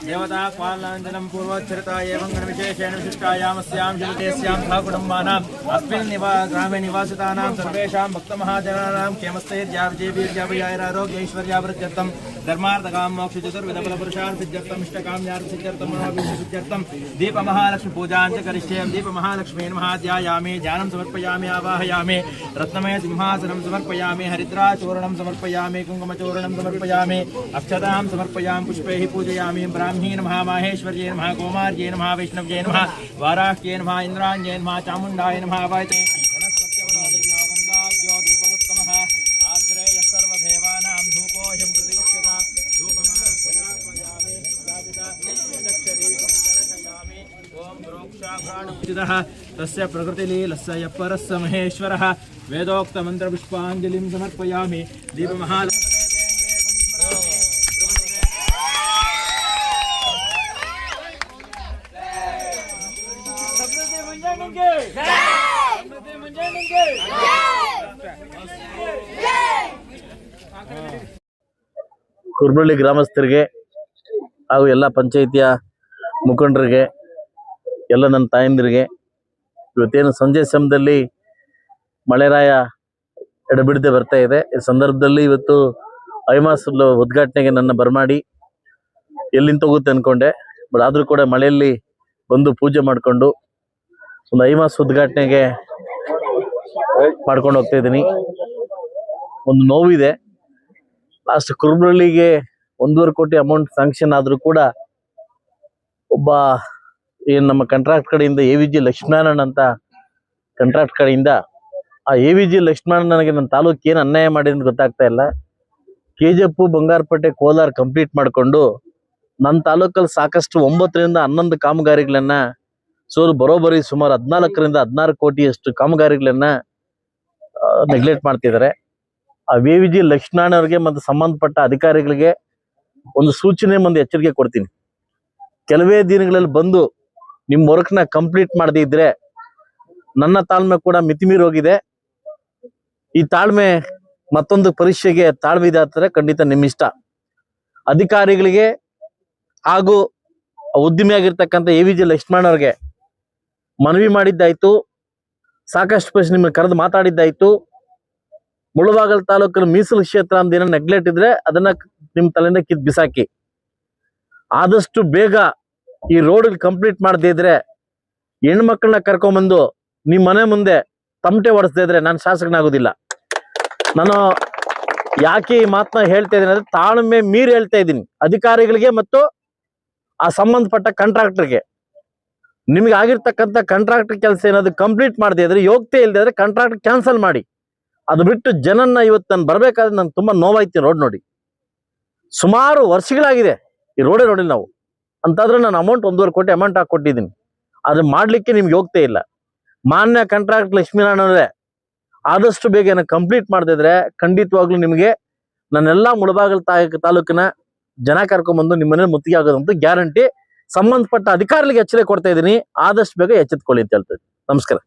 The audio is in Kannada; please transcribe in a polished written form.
देवता पालनांजनं पूर्वोच्चरिता एवं गणविशेषेण विशिष्टायामस्यां जलतेस्यां सह कुटुम्बानाम् अस्मिन् ग्रामे निवासितानां सर्वेषां भक्तमहाजनानां क्षेमस्थैर्याभिजयवीर्याभिजायरारोग्यैश्वर्याभिवृद्ध्यर्थं धर्मार्थकाम मोक्ष चतुर्विधफलपुरुषार्थ सिद्ध्यर्थं इष्टकाम्यार्थ सिद्ध्यर्थं मनोभिष्टसिद्ध्यर्थं दीपमहालक्ष्मी पूजां च करिष्ये। दीपमहालक्ष्मी नमः ध्यायामि, ध्यानं समर्पयामि, आवाहयामि, रत्नमय सिंहासनं समर्पयामि, हरिद्राचूर्णं समर्पयामि, कुङ्कुमचूर्णं समर्पयामि, अक्षतां समर्पयामि, पुष्पैः पूजयामि। ब्राह्मी नमः, माहेश्वर्यै नमः, कौमार्यै नमः, वैष्णव्यै नमः, वाराह्यै नमः, इन्द्राण्यै नमः, चामुण्डाय नमः। वायते वनस्पत्यवरोधियोगन्धाब्जो धूपमुत्तमः आग्रेयः सर्वदेवानां धूपोऽयं प्रतिगुह्यता धूपमापयामि दर्शयामि। ओम प्रोक्षाभ्राणुचितः तस्य प्रकृतिलीलस्य यः परस्य महेश्वरः वेदोक्तमन्त्रपुष्पाञ्जलिं समर्पयामि। दीपमहाल ಕುರ್ಬಳ್ಳಿ ಗ್ರಾಮಸ್ಥರಿಗೆ ಹಾಗೂ ಎಲ್ಲ ಪಂಚಾಯಿತಿಯ ಮುಖಂಡರಿಗೆ, ಎಲ್ಲ ನನ್ನ ತಾಯಂದಿರಿಗೆ, ಇವತ್ತೇನು ಸಂಜೆ ಸಮಯದಲ್ಲಿ ಮಳೆರಾಯ ಎಡಬಿಡದೆ ಬರ್ತಾ ಇದೆ. ಈ ಸಂದರ್ಭದಲ್ಲಿ ಇವತ್ತು ಐಮಾಸ್ ಉದ್ಘಾಟನೆಗೆ ನನ್ನ ಬರಮಾಡಿ ಎಲ್ಲಿಂದ ಹೋಗುತ್ತೆ ಅನ್ಕೊಂಡೆ, ಬಟ್ ಆದರೂ ಕೂಡ ಮಳೆಯಲ್ಲಿ ಬಂದು ಪೂಜೆ ಮಾಡಿಕೊಂಡು ಒಂದು ಐಮಾಸ್ ಉದ್ಘಾಟನೆಗೆ ಮಾಡ್ಕೊಂಡು ಹೋಗ್ತಾ ಇದ್ದೀನಿ. ಒಂದು ನೋವಿದೆ. ಲಾಸ್ಟ್ ಕುರ್ಬಳ್ಳಿಗೆ 1.5 ಕೋಟಿ ಅಮೌಂಟ್ ಸ್ಯಾಂಕ್ಷನ್ ಆದ್ರೂ ಕೂಡ ಒಬ್ಬ ಏನು ನಮ್ಮ ಕಾಂಟ್ರಾಕ್ಟ್ ಕಡೆಯಿಂದ AVG ಲಕ್ಷ್ಮೀನಾರಾಯಣ ಅಂತ ಕಾಂಟ್ರಾಕ್ಟ್ ಕಡೆಯಿಂದ ಆ AVG ಲಕ್ಷ್ಮೀನಾರಾಯಣ ನನಗೆ ನನ್ನ ತಾಲೂಕು ಏನು ಅನ್ಯಾಯ ಮಾಡಿದೆ ಅಂತ ಗೊತ್ತಾಗ್ತಾ ಇಲ್ಲ. KGF ಬಂಗಾರಪೇಟೆ ಕೋಲಾರ ಕಂಪ್ಲೀಟ್ ಮಾಡಿಕೊಂಡು ನನ್ನ ತಾಲೂಕಲ್ಲಿ ಸಾಕಷ್ಟು 9 ರಿಂದ 11 ಕಾಮಗಾರಿಗಳನ್ನ ಬರೋಬ್ಬರಿ ಸುಮಾರು 14 ರಿಂದ 16 ಕೋಟಿಯಷ್ಟು ಕಾಮಗಾರಿಗಳನ್ನ ನೆಗ್ಲೆಕ್ಟ್ ಮಾಡ್ತಿದ್ದಾರೆ. ಆ AVG ಲಕ್ಷ್ಮೀನಾರಾಯಣ ಅವರಿಗೆ ಮತ್ತು ಸಂಬಂಧಪಟ್ಟ ಅಧಿಕಾರಿಗಳಿಗೆ ಒಂದು ಸೂಚನೆ, ಒಂದು ಎಚ್ಚರಿಕೆ ಕೊಡ್ತೀನಿ. ಕೆಲವೇ ದಿನಗಳಲ್ಲಿ ಬಂದು ನಿಮ್ಮ ವರ್ಕ್ನ ಕಂಪ್ಲೀಟ್ ಮಾಡದೇ ಇದ್ರೆ ನನ್ನ ತಾಳ್ಮೆ ಕೂಡ ಮಿತಿಮೀರಿ ಹೋಗಿದೆ. ಈ ತಾಳ್ಮೆ ಮತ್ತೊಂದು ಪರೀಕ್ಷೆಗೆ ತಾಳ್ಮೆ ಇದಾಗ್ತದೆ, ಖಂಡಿತ ನಿಮ್ಮ ಇಷ್ಟ. ಅಧಿಕಾರಿಗಳಿಗೆ ಹಾಗೂ ಉದ್ಯಮಿಯಾಗಿರ್ತಕ್ಕಂಥ AVG ಲಕ್ಷ್ಮೀನಾರಾಯಣ ಅವ್ರಿಗೆ ಮನವಿ ಮಾಡಿದ್ದಾಯ್ತು, ಸಾಕಷ್ಟು ಪ್ರಶ್ನೆ ನಿಮ್ಮನ್ನು ಕರೆದು ಮಾತಾಡಿದ್ದಾಯ್ತು. ಮುಳಬಾಗಲ್ ತಾಲೂಕಿನ ಮೀಸಲು ಕ್ಷೇತ್ರ ಅಂತ ಏನೋ ನೆಗ್ಲೆಕ್ಟ್ ಇದ್ರೆ ಅದನ್ನ ನಿಮ್ಮ ತಲೆಯಿಂದ ಕಿತ್ ಬಿಸಾಕಿ. ಆದಷ್ಟು ಬೇಗ ಈ ರೋಡ್ ಕಂಪ್ಲೀಟ್ ಮಾಡದೇ ಇದ್ರೆ ಹೆಣ್ಮಕ್ಳನ್ನ ಕರ್ಕೊಂಡ್ಬಂದು ನಿಮ್ಮ ಮನೆ ಮುಂದೆ ತಮಟೆ ಹೊಡೆಸದೇ ಇದ್ರೆ ನಾನು ಶಾಸಕನಾಗೋದಿಲ್ಲ. ನಾನು ಯಾಕೆ ಈ ಮಾತನ್ನ ಹೇಳ್ತಾ ಇದ್ದೀನಿ ಅಂದ್ರೆ ತಾಳ್ಮೆ ಮೀರಿ ಹೇಳ್ತಾ ಇದ್ದೀನಿ. ಅಧಿಕಾರಿಗಳಿಗೆ ಮತ್ತು ಆ ಸಂಬಂಧಪಟ್ಟ ಕಾಂಟ್ರಾಕ್ಟರ್ಗೆ, ನಿಮ್ಗೆ ಆಗಿರ್ತಕ್ಕಂಥ ಕಾಂಟ್ರಾಕ್ಟರ್ ಕೆಲಸ ಏನಾದ್ರು ಕಂಪ್ಲೀಟ್ ಮಾಡದೇ ಇದ್ರೆ, ಯೋಗ್ಯತೆ ಇಲ್ಲದೆ ಇದ್ರೆ ಕಾಂಟ್ರಾಕ್ಟ್ ಕ್ಯಾನ್ಸಲ್ ಮಾಡಿ. ಅದು ಬಿಟ್ಟು ಜನನ್ನ ಇವತ್ತು ನಾನು ಬರ್ಬೇಕಾದ್ರೆ ನಂಗೆ ತುಂಬಾ ನೋವಾಯ್ತು. ರೋಡ್ ನೋಡಿ ಸುಮಾರು ವರ್ಷಗಳಾಗಿದೆ ಈ ರೋಡೇ ನೋಡಿಲ್ಲ ನಾವು. ಅಂತಾದ್ರೆ ನಾನು ಅಮೌಂಟ್ 1.5 ಕೋಟಿ ಅಮೌಂಟ್ ಹಾಕೊಟ್ಟಿದ್ದೀನಿ. ಆದ್ರೆ ಮಾಡ್ಲಿಕ್ಕೆ ನಿಮ್ಗೆ ಹೋಗ್ತಾ ಇಲ್ಲ. ಮಾನ್ಯ ಕಾಂಟ್ರಾಕ್ಟ್ ಲಕ್ಷ್ಮೀನಾರಾಯಣ ಅವರೇ, ಆದಷ್ಟು ಬೇಗ ಏನೋ ಕಂಪ್ಲೀಟ್ ಮಾಡದಿದ್ರೆ ಖಂಡಿತವಾಗ್ಲೂ ನಿಮಗೆ ನನ್ನೆಲ್ಲಾ ಮುಳಬಾಗಲ್ ತಾಲೂಕಿನ ಜನ ಕರ್ಕೊಂಡ್ಬಂದು ನಿಮ್ಮನೆ ಮುತ್ತಿಗೆ ಆಗೋದಂತೂ ಗ್ಯಾರಂಟಿ. ಸಂಬಂಧಪಟ್ಟ ಅಧಿಕಾರಿಗಳಿಗೆ ಎಚ್ಚರಿಕೆ ಕೊಡ್ತಾ ಇದ್ದೀನಿ, ಆದಷ್ಟು ಬೇಗ ಎಚ್ಚೆತ್ಕೊಳ್ಳಿ ಅಂತ ಹೇಳ್ತೀನಿ. ನಮಸ್ಕಾರ.